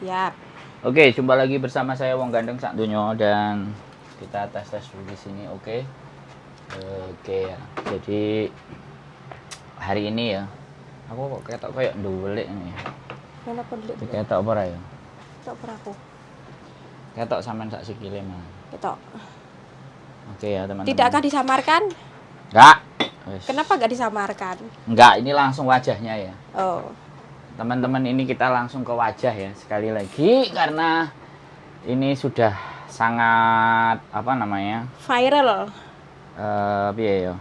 Siap. Oke, jumpa lagi bersama saya Wong Gandeng Sak Dunyo dan kita tes dulu di sini. Oke, ya. Jadi hari ini ya, aku kok ketok kayak nduwelik nih. Kenapa dulu? Ketok apa ya? Ketok peraku. Ketok sampean sak sikile mah. Ketok. Oke ya, teman-teman. Tidakkah disamarkan? Enggak. Kenapa nggak disamarkan? Enggak, ini langsung wajahnya ya. Oh. Teman-teman, ini kita langsung ke wajah ya sekali lagi karena ini sudah sangat apa namanya? Viral. Ya?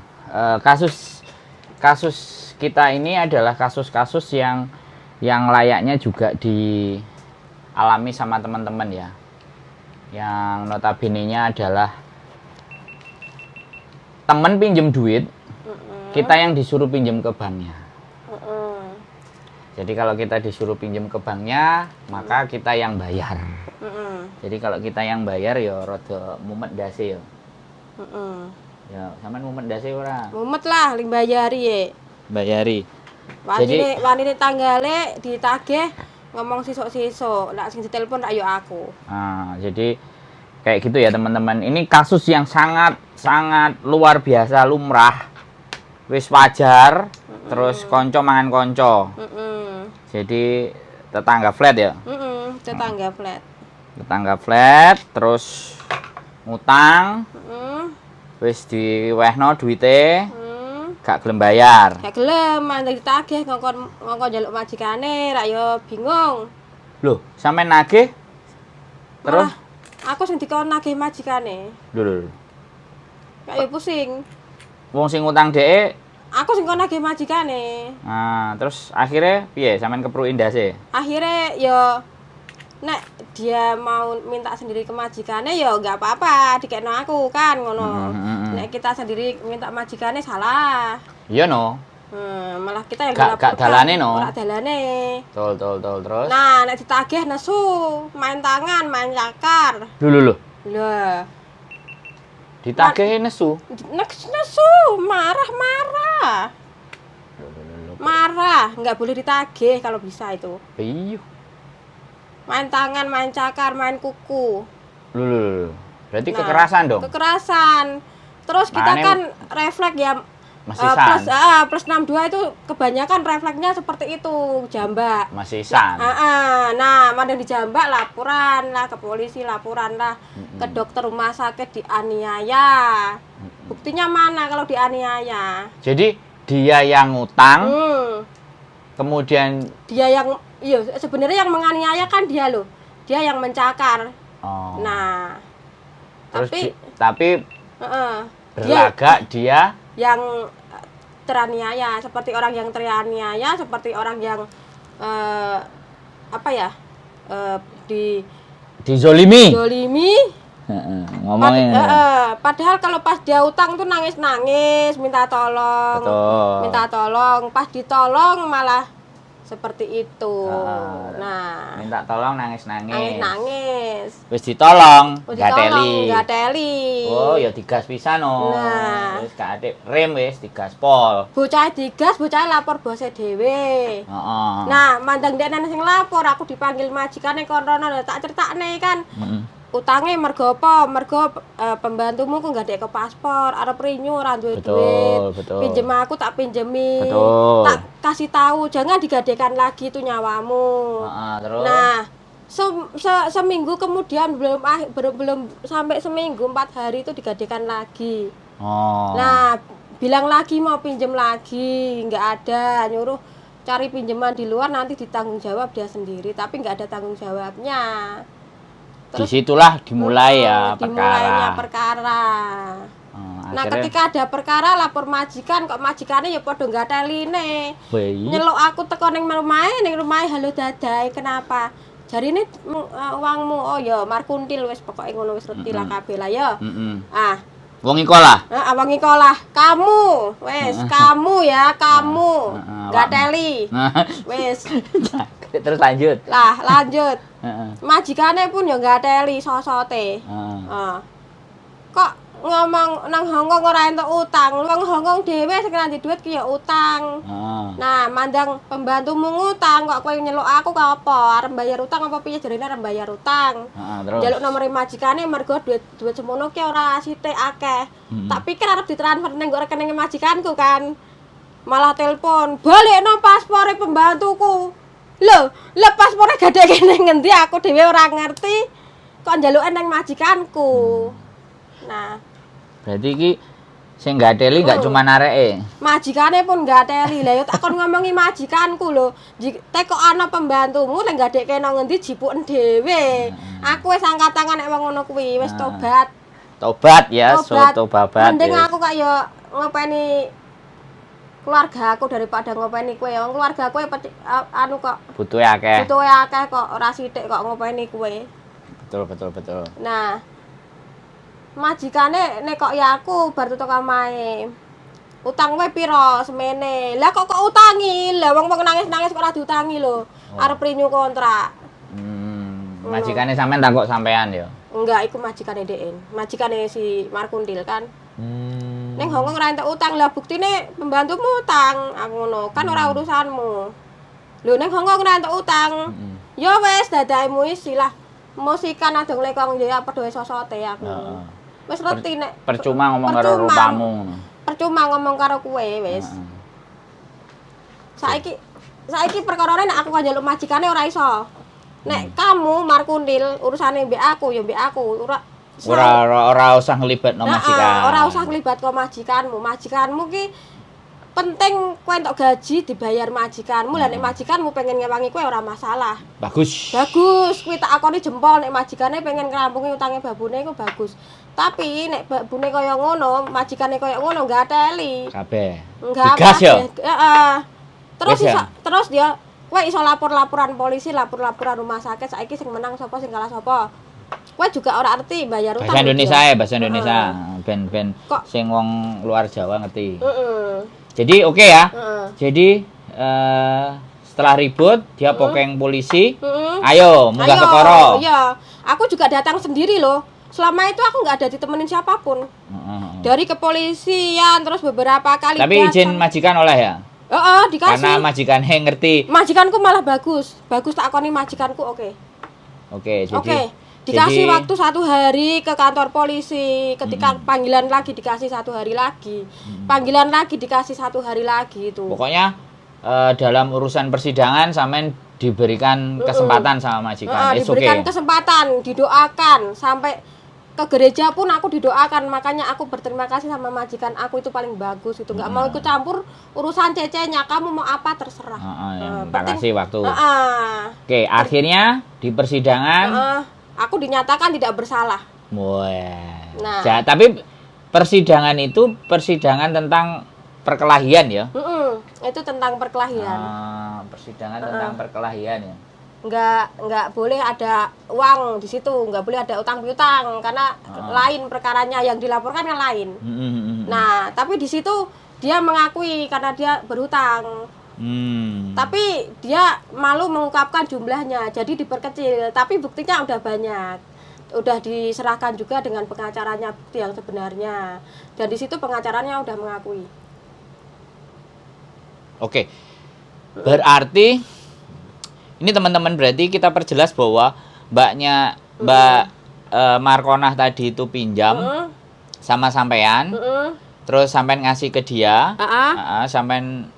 Kasus kita ini adalah kasus-kasus yang layaknya juga dialami sama teman-teman ya. Yang notabene-nya adalah teman pinjem duit, kita yang disuruh pinjem ke banknya. Jadi kalau kita disuruh pinjem ke banknya, maka kita yang bayar. Jadi kalau kita yang bayar ya rada mumet dase ya. Ya, sampean mumet dase ora? Mumet lah, ling bayari ya. Bayari. Wanine tanggale ditagih ngomong sisuk-sisuk, lak sing ditelepon rak yo aku. Nah, jadi kayak gitu ya teman-teman. Ini kasus yang sangat luar biasa lumrah. Wis wajar, terus konco mangan konco. Jadi tetangga flat ya? Tetangga flat. Tetangga flat, terus ngutang. Wis diwehno duite, gak gelem bayar. Gak gelem, mandek ditagih ngongkon njaluk majikane, rak yo bingung. Loh, sampe nagih? Terus Malah, aku sing dikon nagih majikane. Lho. Kayak pusing. Wong sing ngutang dhek. Aku sing kon nagih majikane. Nah, terus akhirnya piye sampean keprukin ndase? Akhirnya yo nek dia mau minta sendiri ke majikane ya enggak apa-apa, dikekno aku kan ngono. Nek kita sendiri minta majikane salah. Iya no. Malah kita yang gak dalane no. Ora dalane. Tol terus. Nah, nek ditagih nesu, main tangan, main cakar. Lho. Lah, Ditagih nesu. nesu, marah. Marah, nggak boleh ditagih kalau bisa itu. Iya. Main tangan, main cakar, main kuku. Lho. Berarti kekerasan dong. Kekerasan. Terus kita Makanya kan refleks ya plus 62 itu kebanyakan refleksnya seperti itu, jambak. Masih san. Nah, mana dijambak laporan lah ke polisi, laporan lah ke dokter rumah sakit dianiaya. Buktinya mana kalau dianiaya? Jadi dia yang ngutang, kemudian dia yang sebenarnya yang menganiaya kan dia loh. Dia yang mencakar. Oh. Nah, terus tapi berlagak dia yang teraniaya, seperti orang yang teraniaya, seperti orang yang dizolimi. Ngomongin. Padahal kalau pas dia utang tuh nangis minta tolong. Betul. Minta tolong, pas ditolong malah seperti itu. Nah, minta tolong nangis. Wis ditolong, gateli. Oh, ya digas pisan no. Nah, wis gak atik rem wis digas pol. Bocah digas, bocah lapor bose dhewe. Nah, mandang dekne sing lapor, aku dipanggil majikane kono tak critakne kan. Utange mergo apa? Mergo pembantumu kok gak dek ke paspor, arep renew ora duwe duit. Betul. Pinjem aku tak pinjemi. Betul. Tak kasih tahu, jangan digadekan lagi itu nyawamu. Terus. Nah, seminggu kemudian belum sampai seminggu 4 hari itu digadekan lagi. Nah, bilang lagi mau pinjem lagi, nggak ada, nyuruh cari pinjaman di luar nanti ditanggung jawab dia sendiri, tapi nggak ada tanggung jawabnya. Terus, disitulah dimulai ya perkara. Nah, ketika ada perkara lapor majikan, kok majikannya ya padha gateline. Nyeluk aku teko ning rumahe halo dadai, kenapa? Jarine uangmu, oh ya markuntil wis pokoke ngono wis reti lah kabeh lah ya. Wong iko lah. Wong iko lah. Kamu, wis kamu ya, kamu. Gateli. Wis. Terus lanjut. Majikane pun ya gateli sosote. Kok ngomong nang Hongkong ora entuk utang. Wong Hongkong dhewe sing nganti dhuwit ki ya utang. Nah, mandang pembantumu ngutang kok kowe nyeluk aku kok apa? Arep bayar utang apa piye jarene arep bayar utang. Terus Njaluk nomor majikane mergo duit semono ki ora sithik akeh. Tak pikir arep ditransfer ning rekening majikanku kan. Malah telepon, "Balekno paspore pembantuku." Lho paspore gade kene ngendi aku dhewe ora ngerti. Kok njaluke nang majikanku. Nah, berarti iki sing gateli gak cuma areke. Majikane pun gateli. Lah yo tak kon ngomongi majikanku lho. Tek kok ana pembantumu lek gadekke nang ngendi jipuken dhewe. Aku wis angkat tangan nek wong ngono kuwi, wis tobat. Tobat ya, soto babat. Mending aku kok yo ngopeni keluarga aku daripada ngopeni kowe. Wong keluarga kowe anu kok butuhe akeh. Butuhe akeh kok ora sithik kok ngopeni kowe. Betul. Nah, majikane nek kok ya aku bar tutuk omahe. Utang kowe pira semene? Lah kok utangi? Lah wong nangis-nangis kok ora diutangi lho. Arep renew kontrak. Majikane sampean takok sampean ya. Enggak, iku majikane Deen. Majikane si Markundil kan. Ning Hongkong ora entuk utang. Lah buktine pembantumu utang. Aku ngono, kan ora urusanmu. Lho ning Hongkong ora entuk utang. Ya wis dadakmu isi lah. Musikan adong lekong ya padha sosote aku. Wis ngerti nek percuma ngomong karo rupamu. Percuma ngomong karo kowe wis. Saiki perkarane nek aku njaluk majikane ora iso. Nek kamu Markundil urusane mbek aku ya mbek aku. Ora usah nglibatno majikan. Ora usah nglibatno majikanmu. Majikanmu ki penting kowe entuk gaji dibayar majikanmu. Lah nek majikanmu pengen ngewangi kowe ora masalah. Bagus. Kuwi tak akoni jempol nek majikane pengen ngrampungi utange babune iku bagus. Tapi nek babune kaya ngono, majikane kaya ngono gateli. Kabeh. Digas ya? Heeh. Terus dia kowe iso laporan polisi, laporan rumah sakit. Saiki sing menang sapa sing kalah sapa. Kowe juga ora ngerti bayar utang. Bahasa Indonesia. Ben sing wong luar Jawa ngerti. Jadi oke ya. Jadi setelah ribut dia pokeng polisi. Ayo munggah perkara. Iya. Aku juga datang sendiri loh. Selama itu aku nggak ada ditemenin siapapun. Dari kepolisian terus beberapa kali. Tapi izin majikan oleh ya? Dikasih. Karena majikannya ngerti. Majikanku malah bagus. Bagus tak akoni majikanku oke. Oke. Dikasih waktu 1 hari ke kantor polisi. Ketika panggilan lagi dikasih 1 hari lagi. Panggilan lagi dikasih 1 hari lagi itu. Pokoknya dalam urusan persidangan sampean diberikan kesempatan sama majikan. Diberikan kesempatan, didoakan sampai ke gereja pun aku didoakan. Makanya aku berterima kasih sama majikan aku itu paling bagus itu. Nggak mau ikut campur urusan cecenya. Kamu mau apa terserah. Tak kasih waktu. Oke, akhirnya di persidangan aku dinyatakan tidak bersalah. Nah, tapi persidangan itu persidangan tentang perkelahian ya? Itu tentang perkelahian. Persidangan tentang perkelahian ya? Nggak boleh ada uang di situ, nggak boleh ada utang piutang karena lain perkaranya yang dilaporkan yang lain. Nah, tapi di situ dia mengakui karena dia berhutang. Tapi dia malu mengungkapkan jumlahnya, jadi diperkecil. Tapi buktinya udah banyak, udah diserahkan juga dengan pengacaranya bukti yang sebenarnya. Dan di situ pengacaranya udah mengakui. Oke, berarti ini teman-teman berarti kita perjelas bahwa Mbak Markonah tadi itu pinjam sama sampean, terus sampean ngasih ke dia, sampean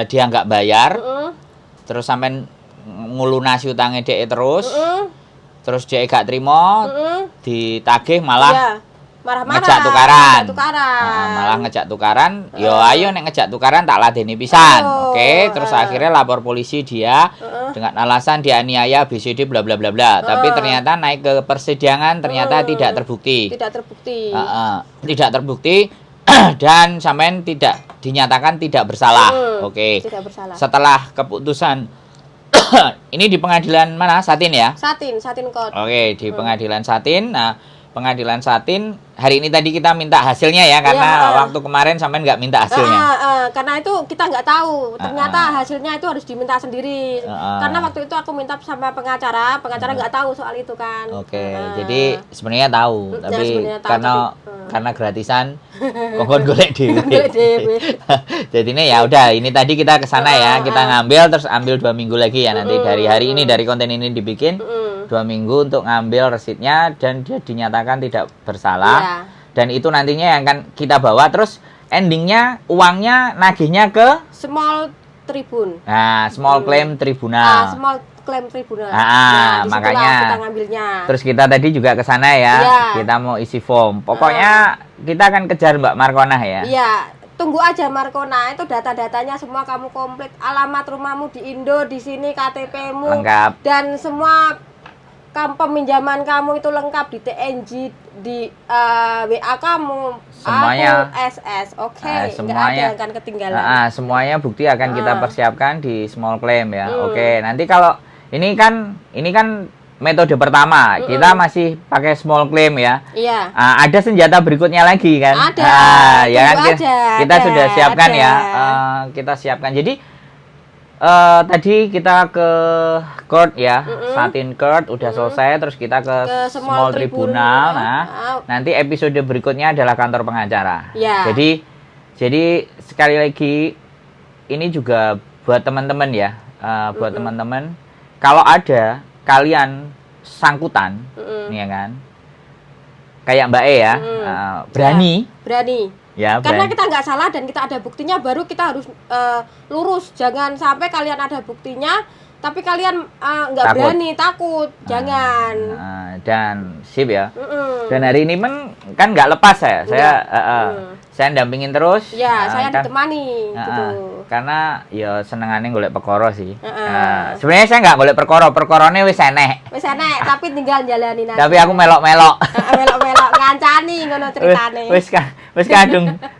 dia nggak bayar, terus sampean ngulunasi utangnya dia terus dia gak terima, ditagih malah marah-marah, ngejak tukaran. Malah ngejak tukaran. Yo ayo nek ngejak tukaran tak ladeni pisan. Oke, terus akhirnya lapor polisi dia dengan alasan dianiaya BCD bla bla bla bla. Tapi ternyata naik ke persidangan ternyata tidak terbukti. Tidak terbukti dan sampean tidak dinyatakan tidak bersalah. Oke. Tidak bersalah. Setelah keputusan ini di pengadilan mana? Satin ya? Satin Court. Oke, di pengadilan Satin. Nah, Pengadilan Satin. Hari ini tadi kita minta hasilnya ya, karena waktu kemarin sampean nggak minta hasilnya. Karena itu kita nggak tahu. Ternyata hasilnya itu harus diminta sendiri. Karena waktu itu aku minta sama pengacara nggak tahu soal itu kan. Oke, jadi sebenarnya tahu, tapi karena gratisan, kongkon golek dhewe. Jadi ini ya udah, ini tadi kita ke sana ya, kita ngambil terus ambil 2 minggu lagi ya nanti dari hari ini, dari konten ini dibikin 2 minggu untuk ngambil resitnya dan dia dinyatakan tidak bersalah. Dan itu nantinya yang akan kita bawa, terus endingnya uangnya nagihnya ke Small Tribun. Nah, Small Claim Tribunal. Small Claim Tribunal. Makanya kita ngambilnya. Terus kita tadi juga ke sana ya. Kita mau isi form. Pokoknya kita akan kejar Mbak Markonah ya. Iya. Tunggu aja Markona, itu data-datanya semua kamu komplit, alamat rumahmu di Indo, di sini KTP-mu lengkap, dan semua peminjaman kamu itu lengkap di TNG, di WA kamu, semuanya SS, semuanya nggak ada yang akan ketinggalan. Semuanya bukti akan kita persiapkan di small claim ya. Oke, nanti kalau ini kan metode pertama, kita masih pakai small claim ya. Iya. Ada senjata berikutnya lagi kan? Ada. Ya kan kita sudah siapkan ya. Kita siapkan. Jadi tadi kita ke court ya, Satin Court udah selesai, terus kita ke small tribunal. Nah, nanti episode berikutnya adalah kantor pengacara. Ya. Jadi sekali lagi ini juga buat teman-teman ya, buat teman-teman kalau ada kalian sangkutan, ya kan, kayak Mbak E ya, berani. Ya, karena kita nggak salah dan kita ada buktinya, baru kita harus lurus. Jangan sampai kalian ada buktinya tapi kalian nggak berani, takut. Jangan. Dan sip ya. Dan hari ini kan nggak lepas saya dampingin terus. Ya, saya ditemani gitu. Karena ya senengannya golek perkara sih. Sebenarnya saya nggak golek perkorone wis enek. Tapi tinggal jalanin aja. Tapi aku melok-melok. Melok-melok ngancani ngono ceritane.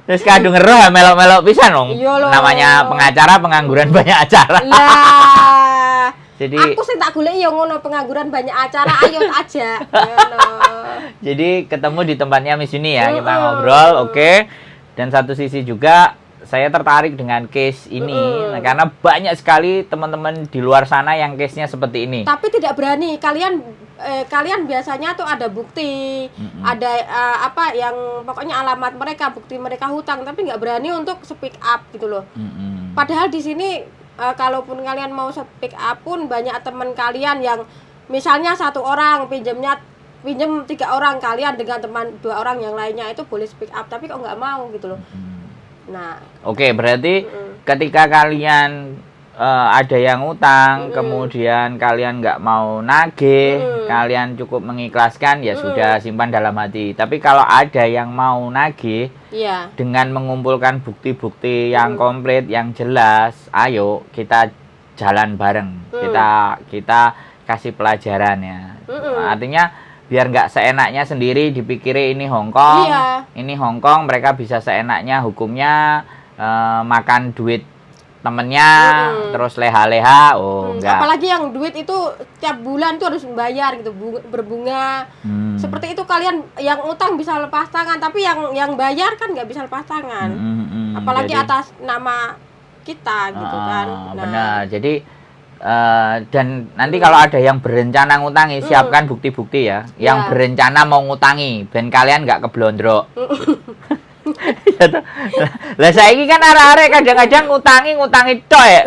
Wis kadung ngeroh ya melok-melok pisan dong. Namanya pengacara pengangguran banyak acara. Lah. Jadi aku sih tak golek ya ngono, pengangguran banyak acara, ayo aja. Jadi ketemu di tempatnya Miss Yuni ya, kita ngobrol, oke. Dan satu sisi juga saya tertarik dengan case ini, karena banyak sekali teman-teman di luar sana yang case-nya seperti ini. Tapi tidak berani. Kalian biasanya tuh ada bukti, ada yang pokoknya alamat mereka, bukti mereka hutang, tapi nggak berani untuk speak up gitu loh. Padahal di sini kalaupun kalian mau speak up pun banyak teman kalian yang misalnya 1 orang pinjem 3 orang, kalian dengan teman 2 orang yang lainnya itu boleh speak up, tapi kok nggak mau gitu loh. Nah, oke, berarti ketika kalian ada yang utang, kemudian kalian nggak mau nagih, kalian cukup mengikhlaskan, ya sudah, simpan dalam hati. Tapi kalau ada yang mau nagih, dengan mengumpulkan bukti-bukti yang komplit, yang jelas, ayo kita jalan bareng, kita kasih pelajaran ya. Artinya biar nggak seenaknya sendiri dipikiri ini Hongkong, ini Hongkong, mereka bisa seenaknya hukumnya makan duit temennya, terus leha-leha, enggak. Apalagi yang duit itu tiap bulan tuh harus membayar gitu, berbunga. Seperti itu kalian yang utang bisa lepas tangan, tapi yang bayar kan nggak bisa lepas tangan. Apalagi jadi, atas nama kita gitu kan. Benar. Jadi dan nanti kalau ada yang berencana ngutangi, siapkan bukti-bukti ya. Yang berencana mau ngutangi, ben kalian nggak keblondrok. Lah saiki kan arek-arek kadang-kadang ngutangi tok ya.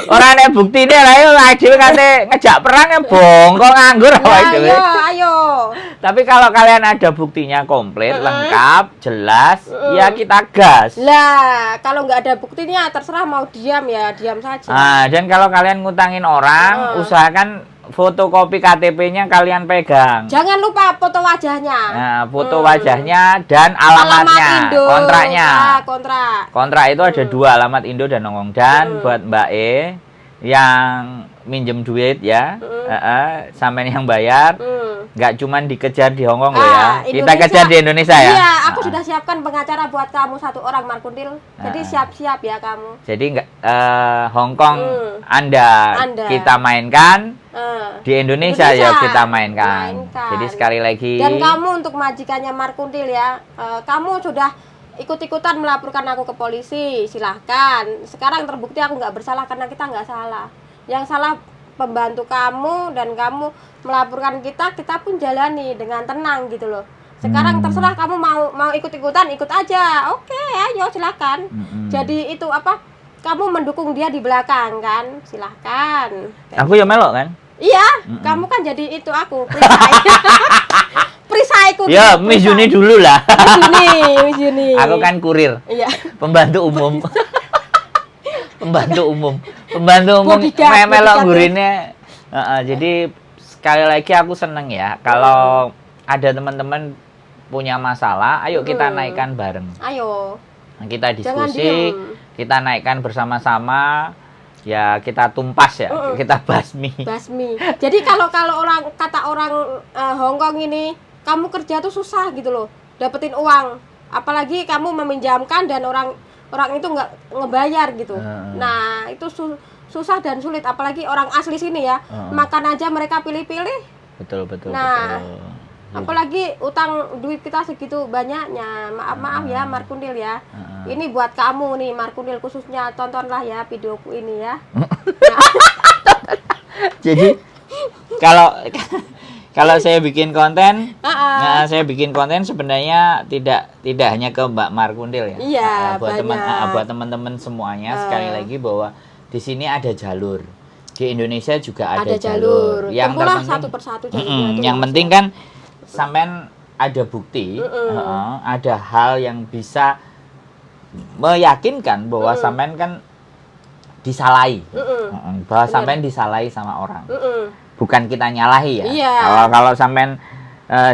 Ora nek buktine lah yo dhewe kate ngejak perang ya bongko nganggur awake dhewe. Ayo. Tapi kalau kalian ada buktinya komplit, lengkap, jelas, ya kita gas. Lah, kalau nggak ada buktinya terserah mau diam ya, diam saja. Dan kalau kalian ngutangin orang, usahakan fotokopi KTP-nya kalian pegang. Jangan lupa foto wajahnya. Nah, foto wajahnya dan alamatnya, kontraknya. Kontrak itu ada 2, alamat Indo dan Hongkong. Dan buat Mbak E yang minjem duit ya, sampean yang bayar, nggak cuman dikejar di Hong Kong loh ya. Kita Indonesia, kejar di Indonesia ya. Iya, aku sudah siapkan pengacara buat kamu 1 orang Markundil. Jadi siap-siap ya kamu. Jadi nggak Hong Kong anda kita mainkan, di Indonesia ya kita mainkan. Jadi sekali lagi. Dan kamu untuk majikannya Markundil ya, kamu sudah ikut-ikutan melaporkan aku ke polisi, silahkan. Sekarang terbukti aku nggak bersalah karena kita nggak salah. Yang salah pembantu kamu, dan kamu melaporkan kita pun jalani dengan tenang gitu loh. Sekarang terserah kamu mau ikut-ikutan, ikut aja. Oke, ayo silakan. Jadi itu apa? Kamu mendukung dia di belakang kan? Silahkan. Aku ya melok kan? Iya, kamu kan jadi itu aku, perisai. Perisaiku. Ya, Miss Juni dulu lah. Miss Juni. Aku kan kurir. Iya. Pembantu umum. Pembantu umum melok gurinnya. Jadi sekali lagi aku seneng ya kalau ada teman-teman punya masalah, ayo kita naikkan bareng. Ayo. Kita diskusi, kita naikkan bersama-sama. Ya kita tumpas ya, kita basmi. Jadi kalau kata orang Hong Kong ini, kamu kerja tuh susah gitu loh, dapetin uang. Apalagi kamu meminjamkan dan orang itu nggak ngebayar gitu. Nah itu susah dan sulit, apalagi orang asli sini ya. Makan aja mereka pilih-pilih. Betul. Nah, apalagi utang duit kita segitu banyaknya. Maaf ya Markundil ya. Ini buat kamu nih Markundil, khususnya tontonlah ya videoku ini ya. Jadi kalau saya bikin konten, saya bikin konten sebenarnya tidak hanya ke Mbak Markundil ya. Iya, buat teman-teman semuanya sekali lagi bahwa di sini ada jalur. Di Indonesia juga ada jalur. Yang terpenting satu persatu jalurnya. Yang penting kan sampean ada bukti, ada hal yang bisa meyakinkan bahwa sampean kan disalahi. Bahwa sampean disalahi sama orang. Bukan kita nyalahi ya. Iya. Kalau sampean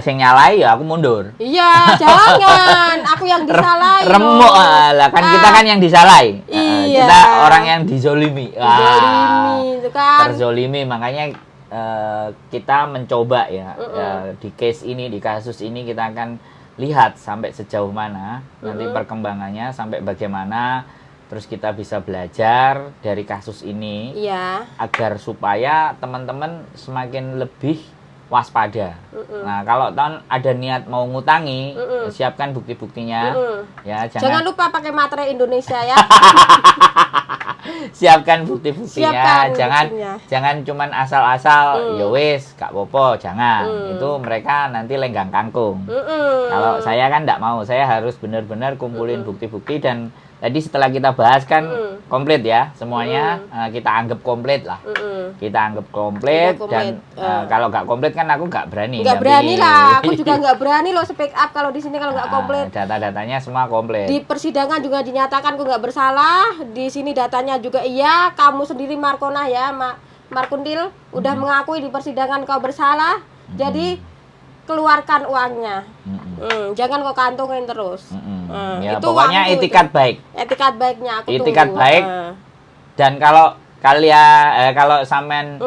sing nyalahi ya aku mundur. Iya, jangan. Aku yang disalahi. Remuk lah kan kita kan yang disalahi. Iya. Kita orang yang dizolimi. Dizolimi itu kan. Terzolimi, makanya kita mencoba ya, di case ini, di kasus ini kita akan lihat sampai sejauh mana nanti perkembangannya, sampai bagaimana. Terus kita bisa belajar dari kasus ini, agar supaya teman-teman semakin lebih waspada. Nah, kalau ada niat mau ngutangi, siapkan bukti-buktinya. Ya, jangan lupa pakai materai Indonesia ya. Siapkan bukti-buktinya. Jangan cuman asal-asal, ya wis, gak popo, jangan. Itu mereka nanti lenggang kangkung. Kalau saya kan enggak mau, saya harus benar-benar kumpulin bukti-bukti, dan tadi setelah kita bahas kan komplit ya semuanya, kita anggap komplit lah. Kita anggap komplit, dan kalau nggak komplit kan aku nggak berani. Nggak berani lah, aku juga nggak berani loh speak up kalau di sini kalau nggak komplit. Data-datanya semua komplit. Di persidangan juga dinyatakan aku nggak bersalah. Di sini datanya juga iya. Kamu sendiri Markona ya, Markundil udah mengakui di persidangan kau bersalah. Jadi keluarkan uangnya. Jangan kau kantongin terus. Ya, itu pokoknya etikat baik. Etikat baiknya aku etikat tunggu. Baik. Dan kalau kalau sampean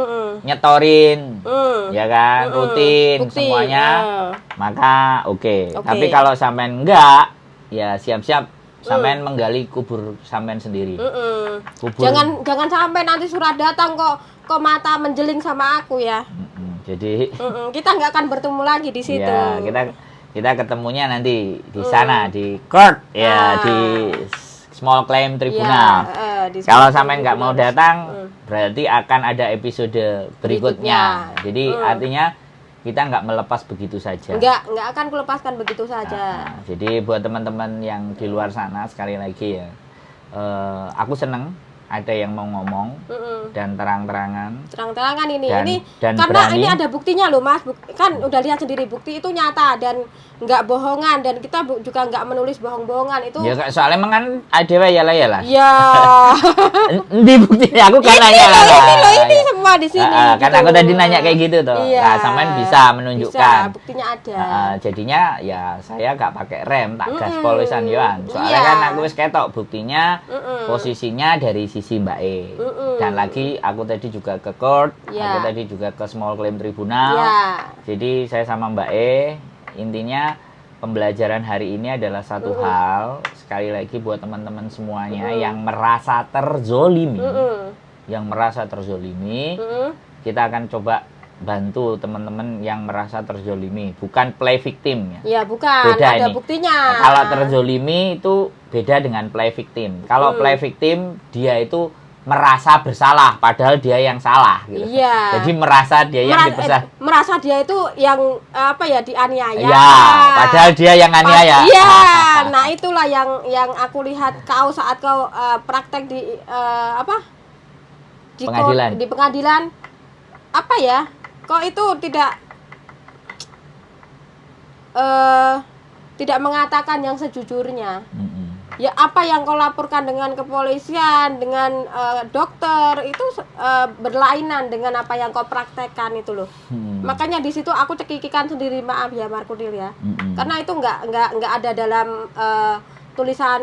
nyetorin, ya kan, rutin bukti, semuanya, maka oke. Tapi kalau sampean enggak, ya siap-siap sampean menggali kubur sampean sendiri. Kubur. Jangan sampai nanti surat datang kok mata menjeling sama aku ya. Jadi kita nggak akan bertemu lagi di situ. Ya, kita ketemunya nanti di sana, di court ya, di small claim tribunal. Kalau sampai nggak mau datang, berarti akan ada episode berikutnya. Jadi artinya kita nggak melepas begitu saja. Nggak akan kulepaskan begitu saja. Jadi buat teman-teman yang di luar sana, sekali lagi ya, aku seneng ada yang mau ngomong dan terang-terangan ini dan karena berani. Ini ada buktinya loh Mas, kan udah lihat sendiri, bukti itu nyata dan nggak bohongan, dan kita juga nggak menulis bohong-bohongan itu ya. Soalnya emang kan ada ya lah ya. Di buktinya aku kan nanya ini semua di sini kan gitu. aku tadi nanya kayak gitu tuh. Nah, sampean bisa menunjukkan, buktinya ada. Jadinya ya saya nggak pakai rem, tak gaspol wisan yoan. Soalnya kan aku wis ketok buktinya, posisinya dari sisi polisi Mbak E. Dan lagi aku tadi juga ke court, Ya. aku tadi juga ke small claim tribunal. Ya. Jadi saya sama Mbak E, intinya pembelajaran hari ini adalah satu hal, sekali lagi buat teman-teman semuanya yang merasa terzolimi, kita akan coba bantu teman-teman yang merasa terzolimi, bukan play victim ya. Ya bukan, Beda ada ini. buktinya. Kalau terzolimi itu beda dengan play victim. Kalau play victim dia itu merasa bersalah padahal dia yang salah gitu. Iya. Jadi merasa dia yang dipersah. Merasa dia itu yang dianiaya. Ya, padahal dia yang aniaya. Iya. Nah, itulah yang aku lihat kau saat kau praktek di Pengadilan. di pengadilan. Apa ya? Kau itu tidak mengatakan yang sejujurnya. Ya apa yang kau laporkan dengan kepolisian, dengan dokter itu berlainan dengan apa yang kau praktekkan itu loh. Makanya di situ aku cekikikan sendiri, maaf ya Markudil ya. Karena itu nggak ada dalam tulisan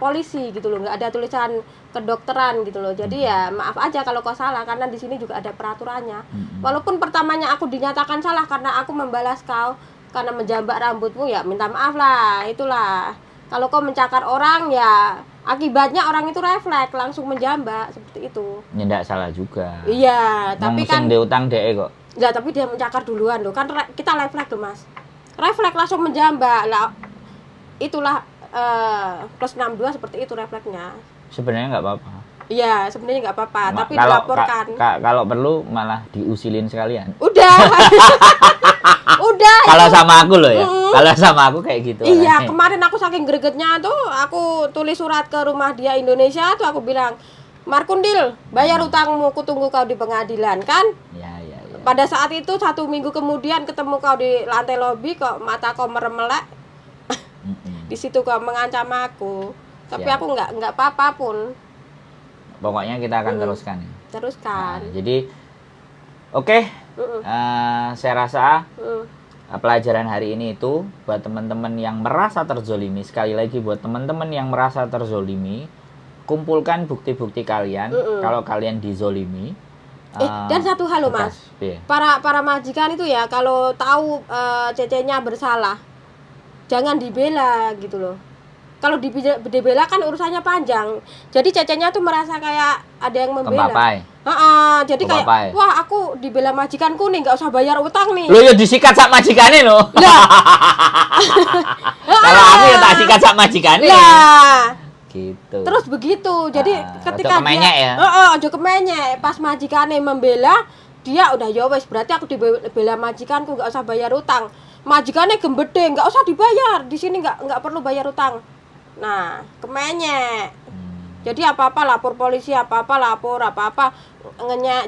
polisi gitu loh, nggak ada tulisan kedokteran gitu loh. Jadi ya maaf aja kalau kau salah, karena di sini juga ada peraturannya. Walaupun pertamanya aku dinyatakan salah karena aku membalas kau karena menjambak rambutmu, ya minta maaf lah, itulah. Kalau kau mencakar orang ya akibatnya orang itu refleks langsung menjambak seperti itu. Ya enggak salah juga. Iya, tapi kan diutang DE kok. Ya tapi dia mencakar duluan loh. Kan kita refleks loh, Mas. Refleks langsung menjambak. Lah itulah plus 62 seperti itu refleksnya. Sebenarnya nggak apa-apa. Iya, sebenarnya nggak apa-apa, tapi kalau dilaporkan. Kalau perlu malah diusilin sekalian. Udah. Udah. Kalau sama aku loh ya. Kalau sama aku kayak gitu. Iya, kemarin aku saking gregetnya tuh aku tulis surat ke rumah dia Indonesia tuh, aku bilang, Markundil, bayar utangmu, aku tunggu kau di pengadilan kan? Ya. Pada saat itu 1 minggu kemudian ketemu kau di lantai lobi, kok mata kau meremelek. Di situ kau mengancam aku. Tapi aku nggak apa-apa pun. Pokoknya kita akan teruskan. Teruskan. Nah, jadi oke. Saya rasa pelajaran hari ini itu buat teman-teman yang merasa terzolimi, sekali lagi buat teman-teman yang merasa terzolimi, kumpulkan bukti-bukti kalian kalau kalian dizolimi. Dan satu hal loh Mas, para majikan itu ya kalau tahu cecenya bersalah, jangan dibela gitu loh. Kalau dibela kan urusannya panjang. Jadi cecenya tuh merasa kayak ada yang membela. Jadi kayak, wah aku dibela majikanku nih, nggak usah bayar utang nih. Lo ya disikat sak majikane lo. Kalau aku ya tak sikat sak majikane. Gitu. Terus begitu. Jadi ketika dia ojo kemenyek, pas majikane membela, dia udah ya wes, berarti aku dibela majikanku, nggak usah bayar utang. Majikannya gembede, nggak usah dibayar. Di sini nggak perlu bayar utang. Nah, kemenyek. Jadi apa-apa lapor polisi, apa-apa lapor, apa-apa ngenyek.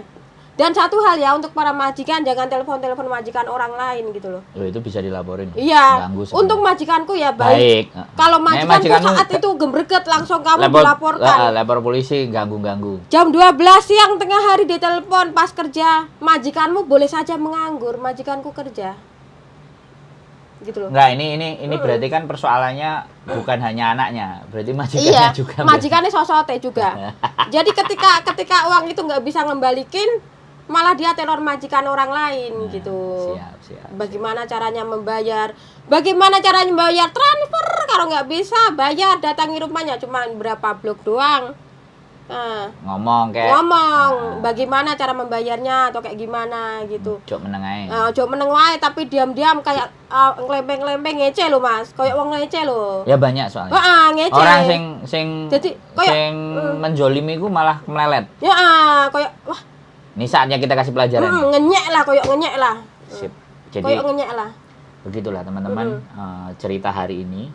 Dan satu hal ya, untuk para majikan, jangan telepon majikan orang lain gitu loh. Itu bisa dilaporin. Iya. Untuk majikanku ya baik. Kalau majikanku saat itu gembreget, langsung kamu dilaporkan. Lapor polisi ganggu-ganggu. Jam 12 siang tengah hari ditelepon pas kerja. Majikanmu boleh saja menganggur, majikanku kerja. Gitu loh. Enggak, ini berarti kan persoalannya bukan hanya anaknya, berarti majikannya juga. Majikannya sosote juga. Jadi ketika uang itu nggak bisa ngembalikin, malah dia teror majikan orang lain gitu. Siap. Bagaimana caranya membayar? Bagaimana caranya membayar? Transfer, kalau nggak bisa bayar, datangi rumahnya, cuma berapa blok doang. Ngomong bagaimana cara membayarnya atau kayak gimana gitu. Jok meneng ae. Jok meneng wae tapi diam-diam kayak ngelempeng-lempeng ngece lo Mas. Kayak wong ngece lo. Ya banyak soalnya. Ngece. Orang sing jadi kayak menjolimi ku malah melelet. Kayak wah. Ini saatnya kita kasih pelajaran. Ngenyek lah. Sip. Jadi kayak ngenyek lah. Begitulah teman-teman cerita hari ini.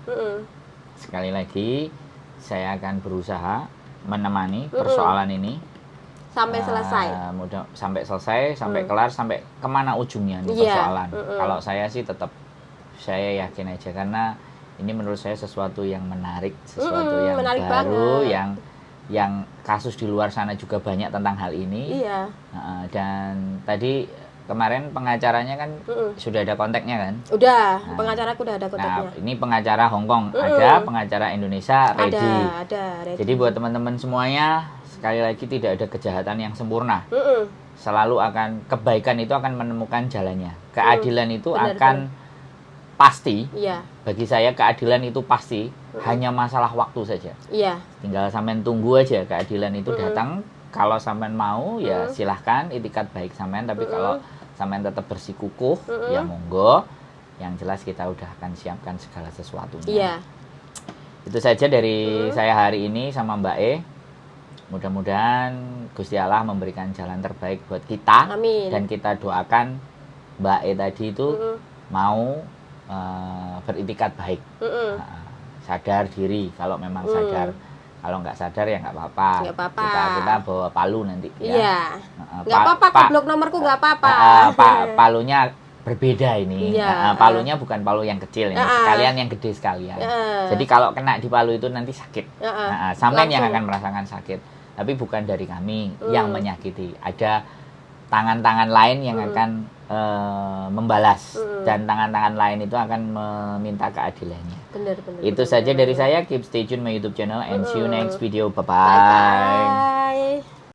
Sekali lagi saya akan berusaha menemani persoalan ini sampai selesai. Sampai selesai, sampai kelar, sampai kemana ujungnya nih persoalan. Kalau saya sih tetap saya yakin aja, karena ini menurut saya sesuatu yang menarik, sesuatu yang menarik baru, banget. yang kasus di luar sana juga banyak tentang hal ini. Iya. Dan tadi kemarin pengacaranya kan sudah ada kontaknya kan? Udah, pengacaraku udah ada kontaknya. Nah, ini pengacara Hong Kong ada, pengacara Indonesia ready. Ada ready. Jadi buat teman-teman semuanya, sekali lagi tidak ada kejahatan yang sempurna. Mm-mm. Selalu akan kebaikan itu akan menemukan jalannya. Keadilan itu Benar, akan pasti. Iya. Bagi saya keadilan itu pasti, hanya masalah waktu saja. Iya. Tinggal sampean tunggu aja keadilan itu datang. Kalau sampean mau ya silahkan itikat baik sampean, tapi kalau sampean tetap bersikukuh ya monggo. Yang jelas kita udah akan siapkan segala sesuatunya. Iya. Itu saja dari saya hari ini sama Mbak E. Mudah-mudahan Gusti Allah memberikan jalan terbaik buat kita. Amin. Dan kita doakan Mbak E tadi itu mau beritikat baik. Sadar diri kalau memang sadar. Kalau nggak sadar ya nggak apa-apa. Nggak apa-apa. Kita bawa palu nanti. Iya. Nggak apa-apa, blok nomorku nggak apa-apa. Palunya berbeda ini. Iya. Palunya bukan palu yang kecil ini. Sekalian yang gede sekalian. Jadi kalau kena di palu itu nanti sakit. Sampean yang akan merasakan sakit. Tapi bukan dari kami yang menyakiti. Ada tangan-tangan lain yang akan membalas. Dan tangan-tangan lain itu akan meminta keadilannya. Benar. Itu saja dari saya. Keep stay tune my YouTube channel and see you next video. Bye-bye. Bye-bye.